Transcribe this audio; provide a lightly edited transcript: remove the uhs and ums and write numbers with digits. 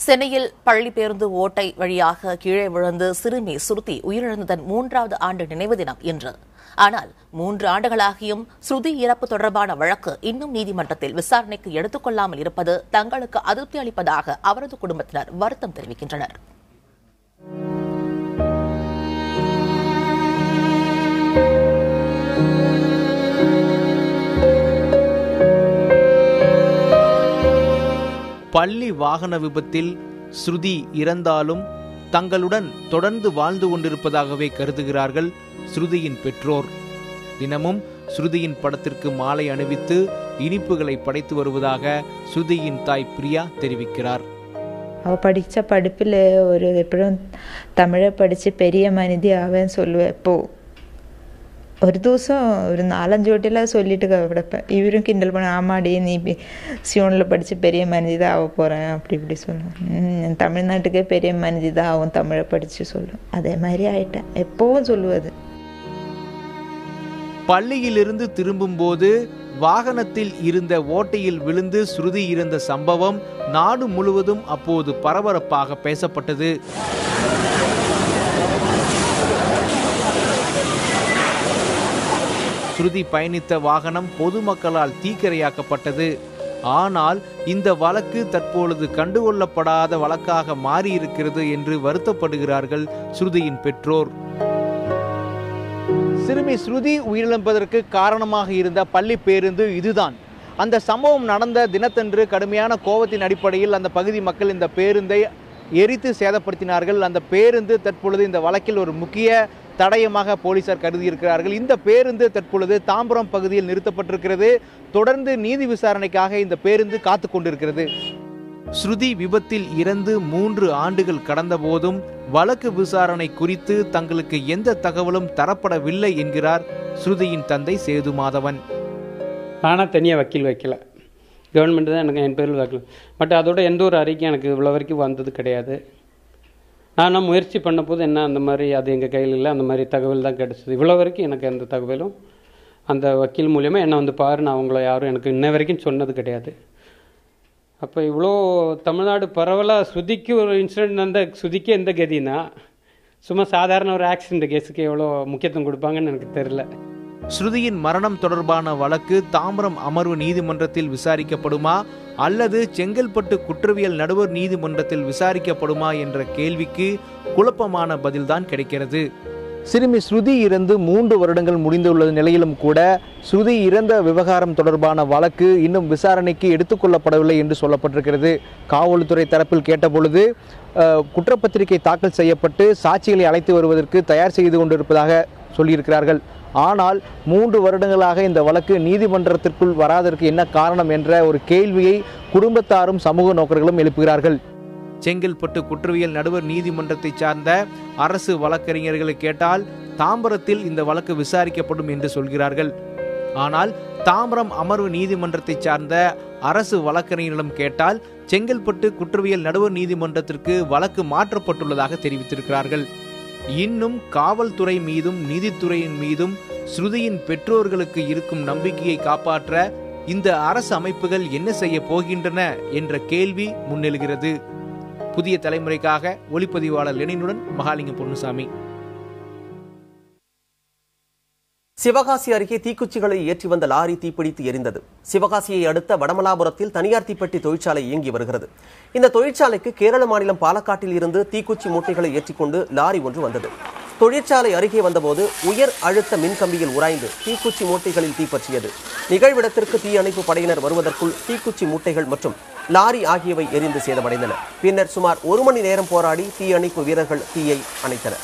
சென்னையில் பள்ளி பேருந்து ஓட்டை வழியாக கீழே விழுந்து சிறுமி ஸ்ருதி உயிரிழந்ததன் 3வது ஆண்டு நினைவு தினம் இன்று. ஆனால் 3 ஆண்டுகளாகியும் ஸ்ருதி இறப்பு தொடர்பான வழக்கு இன்னும் நீதிமன்றத்தில் விசாரணைக்கு எடுத்துக் கொள்ளாமல் இருப்பது தங்களுக்கு அதிருப்தி அளிப்பதாக அவரது குடும்பத்தினர் வருத்தம் தெரிவிக்கின்றனர். பள்ளி வாகன விபத்தில் ஸ்ருதி இறந்தாலும் தங்களுடன் தொடர்ந்து வாழ்ந்து கொண்டிருப்பதாகவே கருதுகிறார்கள் ஸ்ருதியின் பெற்றோர். தினமும் ஸ்ருதியின் படத்திற்கு மாலை அணிவித்து இனிப்புகளை படைத்து வருவதாக ஸ்ருதியின் தாய் பிரியா தெரிவிக்கிறார். அவள் படித்த படிப்பில் எப்படியும் தமிழை படித்து பெரிய மனிதி ஆவேன்னு சொல்லுவேன். இப்போது ஒரு திவசம் ஒரு 4-5 வாட்டிலாம் சொல்லிட்டு கிடப்பேன். இவரும் கிண்டல் பண்ண, ஆமாடி நீ சியோனில் படித்து பெரிய மனிதி தான் ஆக போகிறேன் அப்படி இப்படி சொல்லுவேன். தமிழ்நாட்டுக்கே பெரிய மனிதி தான் ஆகும் தமிழை படித்து சொல்லுவேன். அதே மாதிரி ஆயிட்டேன். எப்போவும் சொல்லுவது. பள்ளியிலிருந்து திரும்பும்போது வாகனத்தில் இருந்த ஓட்டையில் விழுந்து ஸ்ருதி இறந்த சம்பவம் நாடு முழுவதும் அப்போது பரபரப்பாக பேசப்பட்டது. ஸ்ருதி பயணித்த வாகனம் பொதுமக்களால் தீக்கிரையாக்கப்பட்டது. ஆனால் இந்த வழக்கு தற்பொழுது கண்டுகொள்ளப்படாத வழக்காக மாறியிருக்கிறது என்று வருத்தப்படுகிறார்கள் ஸ்ருதியின் பெற்றோர். சிறுமி ஸ்ருதி உயிரிழப்பதற்கு காரணமாக இருந்த பள்ளி பேருந்து இதுதான். அந்த சம்பவம் நடந்த தினத்தன்று கடுமையான கோபத்தின் அடிப்படையில் அந்த பகுதி மக்கள் இந்த பேருந்தை எரித்து சேதப்படுத்தினார்கள். அந்த பேருந்து தற்பொழுது இந்த வழக்கில் ஒரு முக்கிய தடயமாக போலீசார் கருதியிருக்கிறார்கள். இந்த பேருந்து தற்பொழுது தாம்பரம் பகுதியில் நிறுத்தப்பட்டிருக்கிறது. தொடர்ந்து நீதி விசாரணைக்காக இந்த பேருந்து காத்து கொண்டிருக்கிறது. ஸ்ருதி விபத்தில் இறந்து 3 ஆண்டுகள் கடந்த போதும் வழக்கு விசாரணை குறித்து தங்களுக்கு எந்த தகவலும் தரப்படவில்லை என்கிறார் ஸ்ருதியின் தந்தை சேது மாதவன். நானாக தனியாக வக்கீல் வைக்கல, கவர்மெண்ட் தான் எனக்கு என் பேரில் வைக்கல. பட் அதோட எந்த ஒரு அறிக்கை எனக்கு இவ்வளோ வரைக்கும் வந்தது கிடையாது. நான் முயற்சி பண்ண போது என்ன அந்த மாதிரி அது எங்கள் கையில் இல்லை, அந்த மாதிரி தகவல் தான் கிடச்சிது. இவ்வளோ வரைக்கும் எனக்கு எந்த தகவலும் அந்த வக்கீல் மூலியமாக என்ன வந்து பாரு, நான் அவங்கள யாரும் எனக்கு இன்ன வரைக்கும் சொன்னது கிடையாது. அப்போ இவ்வளோ தமிழ்நாடு பரவலாக ஸ்ருதிக்கு ஒரு இன்சிடென்ட் நடந்த ஸ்ருதிக்கு எந்த கதினா, சும்மா சாதாரண ஒரு ஆக்சிடென்ட் கேஸுக்கு எவ்வளோ முக்கியத்துவம் கொடுப்பாங்கன்னு எனக்கு தெரியல. ஸ்ருதியின் மரணம் தொடர்பான வழக்கு தாம்பரம் அமர்வு நீதிமன்றத்தில் விசாரிக்கப்படுமா அல்லது செங்கல்பட்டு குற்றவியல் நடுவர் நீதிமன்றத்தில் விசாரிக்கப்படுமா என்ற கேள்விக்கு குழப்பமான பதில்தான் கிடைக்கிறது. சிறுமி ஸ்ருதி இறந்து 3 வருடங்கள் முடிந்துள்ள நிலையிலும் கூட ஸ்ருதி இறந்த விவகாரம் தொடர்பான வழக்கு இன்னும் விசாரணைக்கு எடுத்துக்கொள்ளப்படவில்லை என்று சொல்லப்பட்டிருக்கிறது. காவல்துறை தரப்பில் கேட்டபொழுது குற்றப்பத்திரிகை தாக்கல் செய்யப்பட்டு சாட்சிகளை அழைத்து வருவதற்கு தயார் செய்து கொண்டிருப்பதாக சொல்லியிருக்கிறார்கள். ஆனால் 3 வருடங்களாக இந்த வழக்கு நீதிமன்றத்திற்குள் வராதற்கு என்ன காரணம் என்ற ஒரு கேள்வியை குடும்பத்தாரும் சமூக நோக்கர்களும் எழுப்புகிறார்கள். செங்கல்பட்டு குற்றவியல் நடுவர் நீதிமன்றத்தை சார்ந்த அரசு வழக்கறிஞர்களை கேட்டால் தாம்பரத்தில் இந்த வழக்கு விசாரிக்கப்படும் என்று சொல்கிறார்கள். ஆனால் தாம்பரம் அமர்வு நீதிமன்றத்தை சார்ந்த அரசு வழக்கறிஞரிடம் கேட்டால் செங்கல்பட்டு குற்றவியல் நடுவர் நீதிமன்றத்திற்கு வழக்கு மாற்றப்பட்டுள்ளதாக தெரிவித்திருக்கிறார்கள். இன்னும் காவல்துறை மீதும் நீதித்துறையின் மீதும் ஸ்ருதியின் பெற்றோர்களுக்கு இருக்கும் நம்பிக்கையை காப்பாற்ற இந்த அரசு அமைப்புகள் என்ன செய்ய போகின்றன என்ற கேள்வி முன்னெழுகிறது. புதிய தலைமுறைக்காக ஒளிப்பதிவாளர் லெனினுடன் மகாலிங்கம் பொன்னுசாமி. சிவகாசி அருகே தீக்குச்சிகளை ஏற்றி வந்த லாரி தீப்பிடித்து எரிந்தது. சிவகாசியை அடுத்த வடமலாபுரத்தில் தனியார் தீப்பெட்டி தொழிற்சாலை இயங்கி வருகிறது. இந்த தொழிற்சாலைக்கு கேரள மாநிலம் பாலக்காட்டில் இருந்து தீக்குச்சி மூட்டைகளை ஏற்றிக்கொண்டு லாரி ஒன்று வந்தது. தொழிற்சாலை அருகே வந்தபோது உயர் அழுத்த மின்கம்பியில் உராய்ந்து தீக்குச்சி மூட்டைகளில் தீப்பற்றியது. நிகழ்விடத்திற்கு தீ அணைப்பு படையினர் வருவதற்குள் தீக்குச்சி மூட்டைகள் மற்றும் லாரி ஆகியவை எரிந்து சேதமடைந்தன. பின்னர் சுமார் 1 மணி நேரம் போராடி தீ அணைப்பு வீரர்கள் தீயை அணைத்தனர்.